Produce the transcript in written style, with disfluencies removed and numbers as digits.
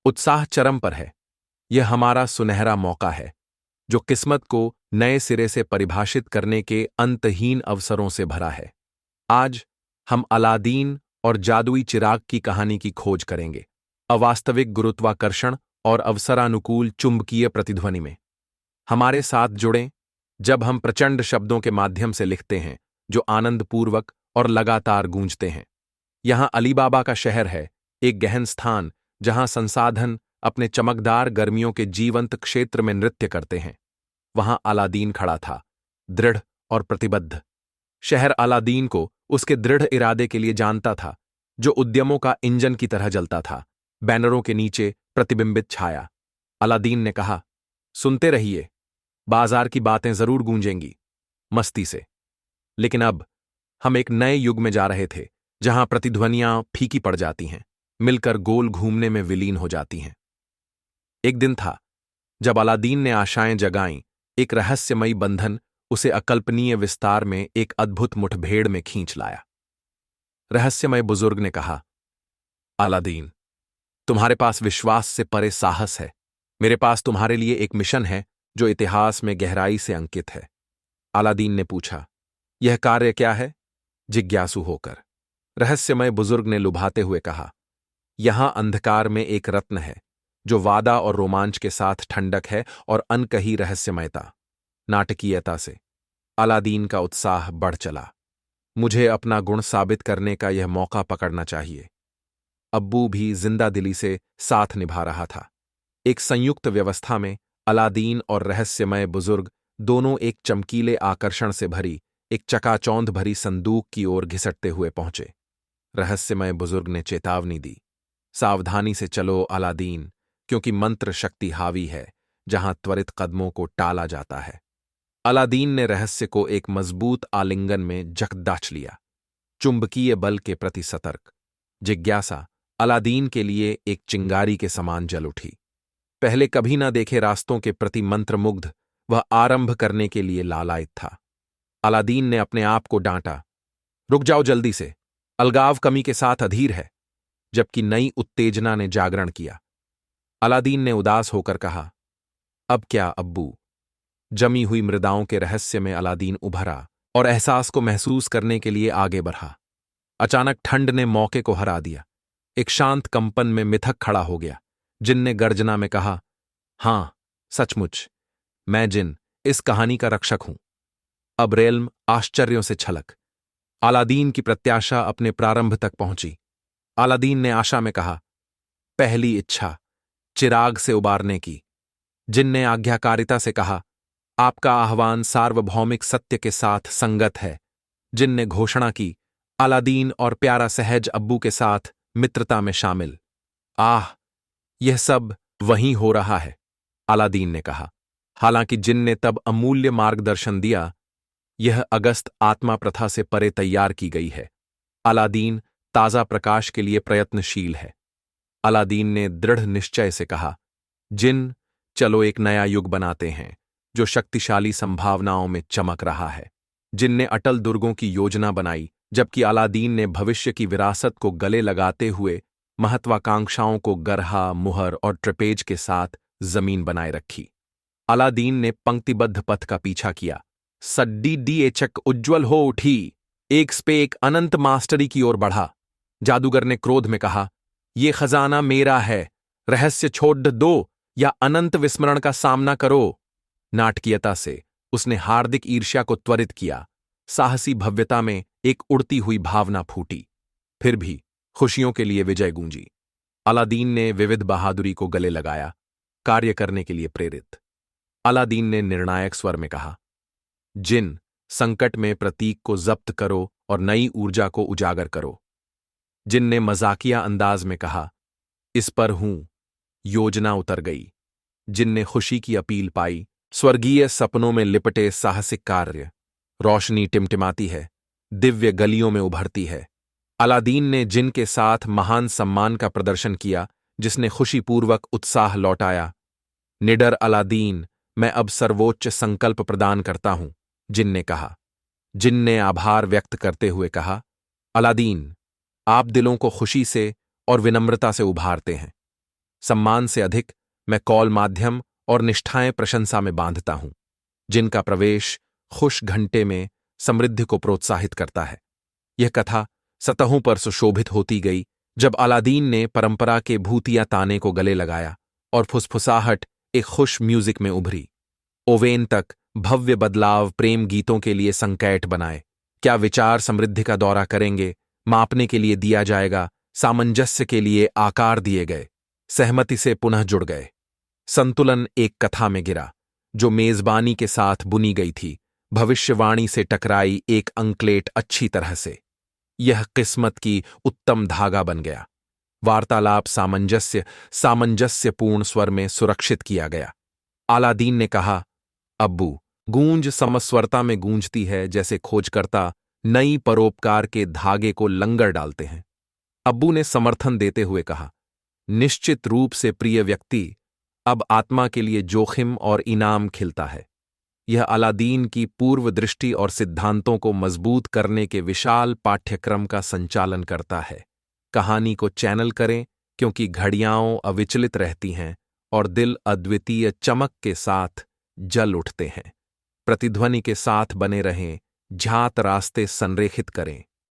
उत्साह चरम पर है। यह हमारा सुनहरा मौका है, जो किस्मत को नए सिरे से परिभाषित करने के अंतहीन अवसरों से भरा है। आज हम अलादीन और जादुई चिराग की कहानी की खोज करेंगे, अवास्तविक गुरुत्वाकर्षण और अवसरानुकूल चुंबकीय प्रतिध्वनि में। हमारे साथ जुड़ें जब हम प्रचंड शब्दों के माध्यम से लिखते हैं, जो आनंदपूर्वक और लगातार गूंजते हैं। यहां अलीबाबा का शहर है, एक गहन स्थान जहां संसाधन अपने चमकदार गर्मियों के जीवंत क्षेत्र में नृत्य करते हैं। वहां अलादीन खड़ा था, दृढ़ और प्रतिबद्ध। शहर अलादीन को उसके दृढ़ इरादे के लिए जानता था, जो उद्यमों का इंजन की तरह जलता था, बैनरों के नीचे प्रतिबिंबित छाया। अलादीन ने कहा, सुनते रहिए, बाजार की बातें जरूर गूंजेंगी, मस्ती से। लेकिन अब हम एक नए युग में जा रहे थे, जहां प्रतिध्वनियां फीकी पड़ जाती हैं, मिलकर गोल घूमने में विलीन हो जाती हैं। एक दिन था जब अलादीन ने आशाएं जगाईं, एक रहस्यमयी बंधन उसे अकल्पनीय विस्तार में एक अद्भुत मुठभेड़ में खींच लाया। रहस्यमय बुजुर्ग ने कहा, अलादीन, तुम्हारे पास विश्वास से परे साहस है। मेरे पास तुम्हारे लिए एक मिशन है जो इतिहास में गहराई से अंकित है। अलादीन ने पूछा, यह कार्य क्या है? जिज्ञासु होकर रहस्यमय बुजुर्ग ने लुभाते हुए कहा, यहां अंधकार में एक रत्न है, जो वादा और रोमांच के साथ ठंडक है और अनकही रहस्यमयता, नाटकीयता से। अलादीन का उत्साह बढ़ चला। मुझे अपना गुण साबित करने का यह मौका पकड़ना चाहिए। अब्बू भी जिंदा दिली से साथ निभा रहा था। एक संयुक्त व्यवस्था में अलादीन और रहस्यमय बुजुर्ग दोनों एक चमकीले आकर्षण से भरी एक चकाचौंध भरी संदूक की ओर घिसटते हुए पहुंचे। रहस्यमय बुजुर्ग ने चेतावनी दी, सावधानी से चलो अलादीन, क्योंकि मंत्र शक्ति हावी है जहां त्वरित कदमों को टाला जाता है। अलादीन ने रहस्य को एक मजबूत आलिंगन में जकदाच लिया, चुंबकीय बल के प्रति सतर्क। जिज्ञासा अलादीन के लिए एक चिंगारी के समान जल उठी। पहले कभी न देखे रास्तों के प्रति मंत्रमुग्ध वह आरंभ करने के लिए लालायित था। अलादीन ने अपने आप को डांटा, रुक जाओ जल्दी से, अलगाव कमी के साथ अधीर है। जबकि नई उत्तेजना ने जागरण किया। अलादीन ने उदास होकर कहा, अब क्या अब्बू? जमी हुई मृदाओं के रहस्य में अलादीन उभरा और एहसास को महसूस करने के लिए आगे बढ़ा। अचानक ठंड ने मौके को हरा दिया। एक शांत कंपन में मिथक खड़ा हो गया। जिन ने गर्जना में कहा, हां, सचमुच, मैं जिन इस कहानी का रक्षक हूं। अब रेल्म आश्चर्यों से छलक। अलादीन की प्रत्याशा अपने प्रारंभ तक पहुंची। अलादीन ने आशा में कहा, पहली इच्छा चिराग से उबारने की। जिन ने आज्ञाकारिता से कहा, आपका आह्वान सार्वभौमिक सत्य के साथ संगत है। जिन ने घोषणा की, अलादीन और प्यारा सहज अब्बू के साथ मित्रता में शामिल। आह, यह सब वहीं हो रहा है, अलादीन ने कहा। हालांकि जिन ने तब अमूल्य मार्गदर्शन दिया, यह अगस्त आत्मा प्रथा से परे तैयार की गई है। अलादीन ताजा प्रकाश के लिए प्रयत्नशील है। अलादीन ने दृढ़ निश्चय से कहा, जिन, चलो एक नया युग बनाते हैं जो शक्तिशाली संभावनाओं में चमक रहा है। जिन ने अटल दुर्गों की योजना बनाई, जबकि अलादीन ने भविष्य की विरासत को गले लगाते हुए महत्वाकांक्षाओं को गरहा, मुहर और ट्रेपेज के साथ जमीन बनाए रखी। अलादीन ने पंक्तिबद्ध पथ का पीछा किया। सड्डी डीएचक उज्ज्वल हो उठी, एक स्पे एक अनंत मास्टरी की ओर बढ़ा। जादूगर ने क्रोध में कहा, यह खजाना मेरा है, रहस्य छोड़ दो या अनंत विस्मरण का सामना करो। नाटकीयता से उसने हार्दिक ईर्ष्या को त्वरित किया। साहसी भव्यता में एक उड़ती हुई भावना फूटी। फिर भी खुशियों के लिए विजय गूंजी। अलादीन ने विविध बहादुरी को गले लगाया, कार्य करने के लिए प्रेरित। अलादीन ने निर्णायक स्वर में कहा, जिन, संकट में प्रतीक को जब्त करो और नई ऊर्जा को उजागर करो। जिन ने मजाकिया अंदाज में कहा, इस पर हूं। योजना उतर गई। जिन ने खुशी की अपील पाई, स्वर्गीय सपनों में लिपटे साहसिक कार्य। रोशनी टिमटिमाती है, दिव्य गलियों में उभरती है। अलादीन ने जिन के साथ महान सम्मान का प्रदर्शन किया, जिसने खुशीपूर्वक उत्साह लौटाया। निडर अलादीन, मैं अब सर्वोच्च संकल्प प्रदान करता हूं, जिन ने कहा। जिन ने आभार व्यक्त करते हुए कहा, अलादीन, आप दिलों को खुशी से और विनम्रता से उभारते हैं। सम्मान से अधिक मैं कौल माध्यम और निष्ठाएं प्रशंसा में बांधता हूं, जिनका प्रवेश खुश घंटे में समृद्धि को प्रोत्साहित करता है। यह कथा सतहों पर सुशोभित होती गई जब अलादीन ने परंपरा के भूतिया ताने को गले लगाया और फुसफुसाहट एक खुश म्यूजिक में उभरी। ओवेन तक भव्य बदलाव प्रेम गीतों के लिए संकैट बनाए। क्या विचार समृद्धि का दौरा करेंगे, मापने के लिए दिया जाएगा, सामंजस्य के लिए आकार दिए गए, सहमति से पुनः जुड़ गए। संतुलन एक कथा में गिरा जो मेजबानी के साथ बुनी गई थी, भविष्यवाणी से टकराई एक अंकलेट अच्छी तरह से। यह किस्मत की उत्तम धागा बन गया। वार्तालाप सामंजस्यपूर्ण स्वर में सुरक्षित किया गया। अलादीन ने कहा, अब्बू, गूंज समस्वरता में गूंजती है जैसे खोजकर्ता नई परोपकार के धागे को लंगर डालते हैं। अब्बू ने समर्थन देते हुए कहा, निश्चित रूप से प्रिय व्यक्ति, अब आत्मा के लिए जोखिम और इनाम खिलता है। यह अलादीन की पूर्व दृष्टि और सिद्धांतों को मजबूत करने के विशाल पाठ्यक्रम का संचालन करता है। कहानी को चैनल करें क्योंकि घड़ियां अविचलित रहती हैं और दिल अद्वितीय चमक के साथ जल उठते हैं। प्रतिध्वनि के साथ बने रहें, झात रास्ते संरेखित करें।